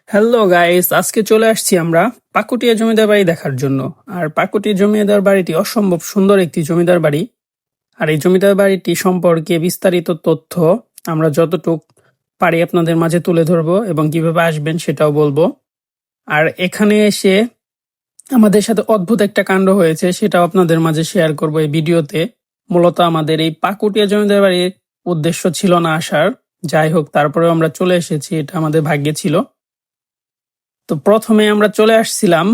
Hello guys, আজকে চলে আসছি আমরা পাকুটিয়া জমিদার বাড়ি দেখার জন্য। আর পাকুটিয়া জমিদার বাড়িটি অসম্ভব সুন্দর একটি জমিদার বাড়ি। আর এই জমিদার বাড়িটি সম্পর্কে বিস্তারিত তথ্য আমরা যতটুক পারি আপনাদের মাঝে তুলে ধরবো এবং কিভাবে আসবেন সেটাও বলবো। আর এখানে এসে আমাদের সাথে অদ্ভুত একটা কাণ্ড হয়েছে, সেটাও আপনাদের মাঝে শেয়ার করব এই ভিডিওতে। মূলত আমাদের এই পাকুটিয়া জমিদার বাড়ির উদ্দেশ্য ছিল না আসার, যাই হোক তারপরেও আমরা চলে এসেছি, এটা আমাদের ভাগ্যে ছিল। তো প্রথমে আমরা চলে আসছিলাম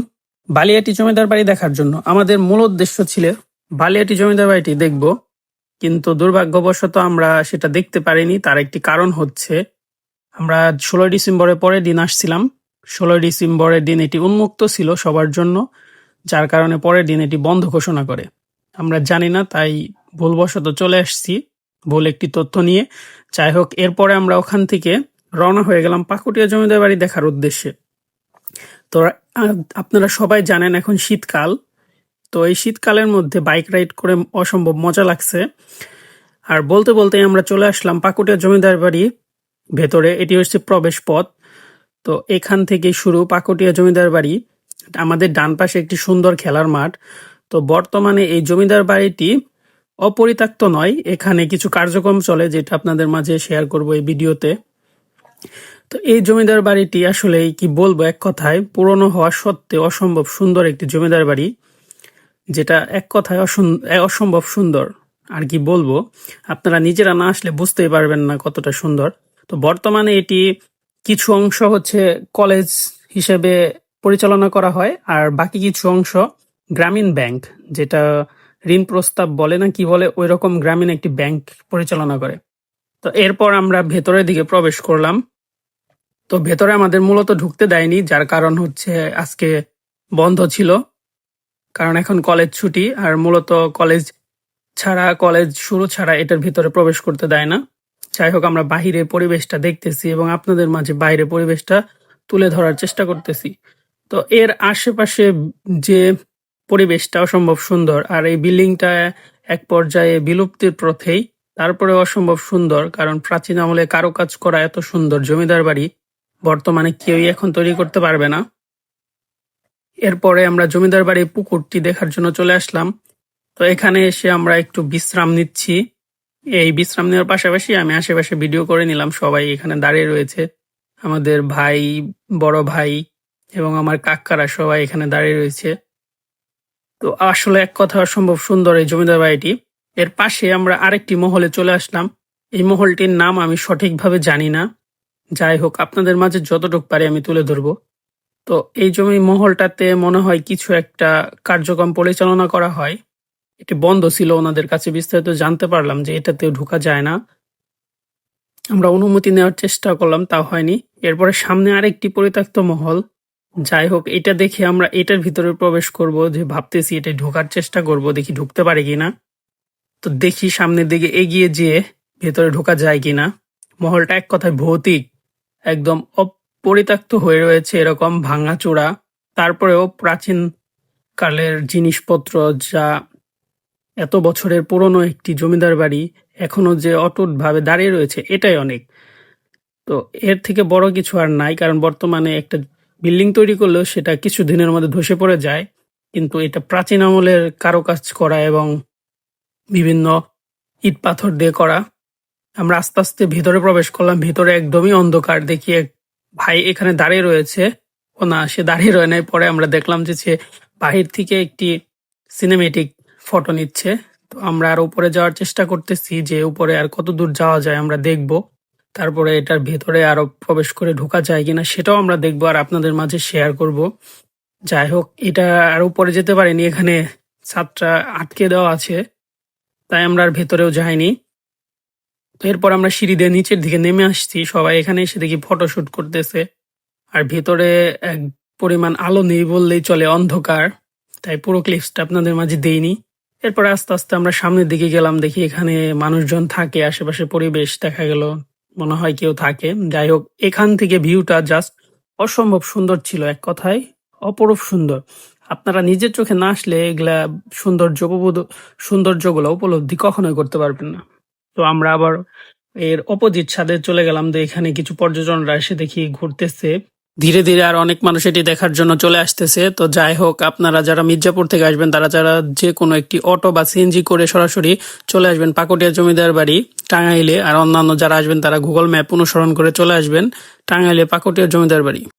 বালিয়াটি জমিদার বাড়ি দেখার জন্য। আমাদের মূল উদ্দেশ্য ছিল বালিয়াটি জমিদার বাড়িটি দেখব, কিন্তু দুর্ভাগ্যবশত আমরা সেটা দেখতে পারিনি। তার একটি কারণ হচ্ছে আমরা 16 ডিসেম্বরের পরের দিন আসছিলাম। 16 ডিসেম্বরের দিন এটি উন্মুক্ত ছিল সবার জন্য, যার কারণে পরের দিন এটি বন্ধ ঘোষণা করে। আমরা জানি না, তাই ভুলবশত চলে আসছি ভুল একটি তথ্য নিয়ে। যাই হোক, এরপরে আমরা ওখান থেকে রওনা হয়ে গেলাম পাকুটিয়া জমিদার বাড়ি দেখার উদ্দেশ্যে। তো আপনারা সবাই জানেন এখন শীতকাল, তো এই শীতকালের মধ্যে বাইক রাইড করে অসম্ভব মজা লাগছে। আর বলতে বলতে আমরা চলে আসলাম পাকুটিয়া জমিদার বাড়ি ভেতরে। এটি হচ্ছে প্রবেশ পথ। তো এখান থেকে শুরু পাকুটিয়া জমিদার বাড়ি। আমাদের ডান পাশে একটি সুন্দর খেলার মাঠ। তো বর্তমানে এই জমিদার বাড়িটি অপরিত্যক্ত নয়, এখানে কিছু কার্যক্রম চলে যেটা আপনাদের মাঝে শেয়ার করব এই ভিডিওতে। তো এই জমিদার বাড়িটি আসলে কি বলবো, এক কথায় পুরনো হওয়া সত্ত্বেও অসম্ভব সুন্দর একটি জমিদার বাড়ি, যেটা এক কথায় অসম্ভব সুন্দর। আর কি বলবো, আপনারা নিজেরা না আসলে বুঝতেই পারবেন না কতটা সুন্দর। তো বর্তমানে এটি কিছু অংশ হচ্ছে কলেজ হিসেবে পরিচালনা করা হয়, আর বাকি কিছু অংশ গ্রামীণ ব্যাংক, যেটা ঋণ প্রস্তাব বলে না কি বলে, ওই রকম গ্রামীণ একটি ব্যাংক পরিচালনা করে। তো এরপর আমরা ভেতরের দিকে প্রবেশ করলাম। তো ভেতরে আমাদের মূলত ঢুকতে দেয়নি, যার কারণ হচ্ছে আজকে বন্ধ ছিল, কারণ এখন কলেজ ছুটি। আর মূলত কলেজ শুরু ছাড়া এটার ভিতরে প্রবেশ করতে দেয় না। যাই হোক, আমরা বাহিরের পরিবেশটা দেখতেছি এবং আপনাদের মাঝে বাইরের পরিবেশটা তুলে ধরার চেষ্টা করতেছি। তো এর আশেপাশে যে পরিবেশটা অসম্ভব সুন্দর, আর এই বিল্ডিংটা এক পর্যায়ে বিলুপ্তির পথেই, তারপরে অসম্ভব সুন্দর, কারণ প্রাচীন আমলে কারুকাজ করা এত সুন্দর জমিদার বাড়ি বর্তমানে কেউই এখন তৈরি করতে পারবে না। এরপরে আমরা জমিদার বাড়ির পুকুরটি দেখার জন্য চলে আসলাম। তো এখানে এসে আমরা একটু বিশ্রাম নিচ্ছি। এই বিশ্রাম নেওয়ার পাশাপাশি আমি আশেপাশে ভিডিও করে নিলাম। সবাই এখানে দাঁড়িয়ে রয়েছে, আমাদের ভাই, বড় ভাই এবং আমার কাকারা সবাই এখানে দাঁড়িয়ে রয়েছে। তো আসলে এক কথা অসম্ভব সুন্দর এই জমিদার বাড়িটি। এর পাশে আমরা আরেকটি মহলে চলে আসলাম। এই মহলটির নাম আমি সঠিকভাবে জানি না, যাই হোক আপনাদের মাঝে যতটুকু পারি আমি তুলে ধরবো। তো এই জমি মহলটাতে মনে হয় কিছু একটা কার্যক্রম পরিচালনা করা হয়। এটি বন্ধ ছিল, ওনাদের কাছে বিস্তারিত জানতে পারলাম যে এটাতেও ঢোকা যায় না। আমরা অনুমতি নেওয়ার চেষ্টা করলাম, তাও হয়নি। এরপরে সামনে আরেকটি পরিত্যক্ত মহল। যাই হোক, এটা দেখে আমরা এটার ভিতরে প্রবেশ করব, যে ভাবতেছি এটা ঢোকার চেষ্টা করব, দেখি ঢুকতে পারি কিনা। তো দেখি সামনের দিকে এগিয়ে যেয়ে ভেতরে ঢোকা যায় কিনা। মহলটা এক কথায় ভৌতিক, একদম অপরিত্যক্ত হয়ে রয়েছে, এরকম ভাঙাচোরা। তারপরেও প্রাচীন কালের জিনিসপত্র, যা এত বছরের পুরনো একটি জমিদার বাড়ি এখনো যে অটুট ভাবে দাঁড়িয়ে রয়েছে, এটাই অনেক। তো এর থেকে বড় কিছু আর নাই, কারণ বর্তমানে একটা বিল্ডিং তৈরি করলেও সেটা কিছু দিনের মধ্যে ধসে পড়ে যায়, কিন্তু এটা প্রাচীন আমলের কারুকাজ করা এবং বিভিন্ন ইট পাথর দিয়ে করা। আমরা আস্তে আস্তে ভিতরে প্রবেশ করলাম। ভিতরে একদমই অন্ধকার। দেখি এক ভাই এখানে দাঁড়িয়ে রয়েছে। ও না, সে দাঁড়িয়ে রয়ে নাই, পরে আমরা দেখলাম যে সে বাহির থেকে একটি সিনেমেটিক ফটো নিচ্ছে। তো আমরা আর উপরে যাওয়ার চেষ্টা করতেছি, যে উপরে আর কত দূর যাওয়া যায় আমরা দেখব। তারপরে এটার ভেতরে আরো প্রবেশ করে ঢোকা যায় কিনা সেটাও আমরা দেখবো আর আপনাদের মাঝে শেয়ার করব। যাই হোক, এটা আর উপরে যেতে পারিনি, এখানে ছাদটা আটকে দেওয়া আছে, তাই আমরা আর ভেতরেও যাইনি। তো এরপর আমরা সিঁড়ি দিয়ে নিচের দিকে নেমে আসছি। সবাই এখানে এসে দেখি ফটোশুট করতেছে। আর ভেতরে এক পরিমাণ আলো নেই বললেই চলে, অন্ধকার, তাই পুরো ক্লিপসটা আপনাদের মাঝে দেইনি। এরপর আস্তে আস্তে আমরা সামনের দিকে গেলাম, দেখি এখানে মানুষজন থাকে, আশেপাশে পরিবেশ দেখা গেল, মনে হয় কেউ থাকে। যাই হোক, এখান থেকে ভিউটা জাস্ট অসম্ভব সুন্দর ছিল, এক কথায় অপরূপ সুন্দর। আপনারা নিজের চোখে না আসলে এগুলা সৌন্দর্যগুলো উপলব্ধি কখনোই করতে পারবেন না। তো আমরা আবার এর অপোজিট ছাদে চলে গেলাম, তো এখানে কিছু পর্যটনরা এসে দেখি ঘুরতেছে। ধীরে ধীরে আর অনেক মানুষ এটি দেখার জন্য চলে আসতেছে। তো যাই হোক, আপনারা যারা মির্জাপুর থেকে আসবেন তারা যারা যে কোনো একটি অটো বা সিএনজি করে সরাসরি চলে আসবেন পাকুটিয়া জমিদার বাড়ি টাঙ্গাইলে। আর অন্যান্য যারা আসবেন তারা গুগল ম্যাপ অনুসরণ করে চলে আসবেন টাঙ্গাইলে পাকুটিয়া জমিদার বাড়ি।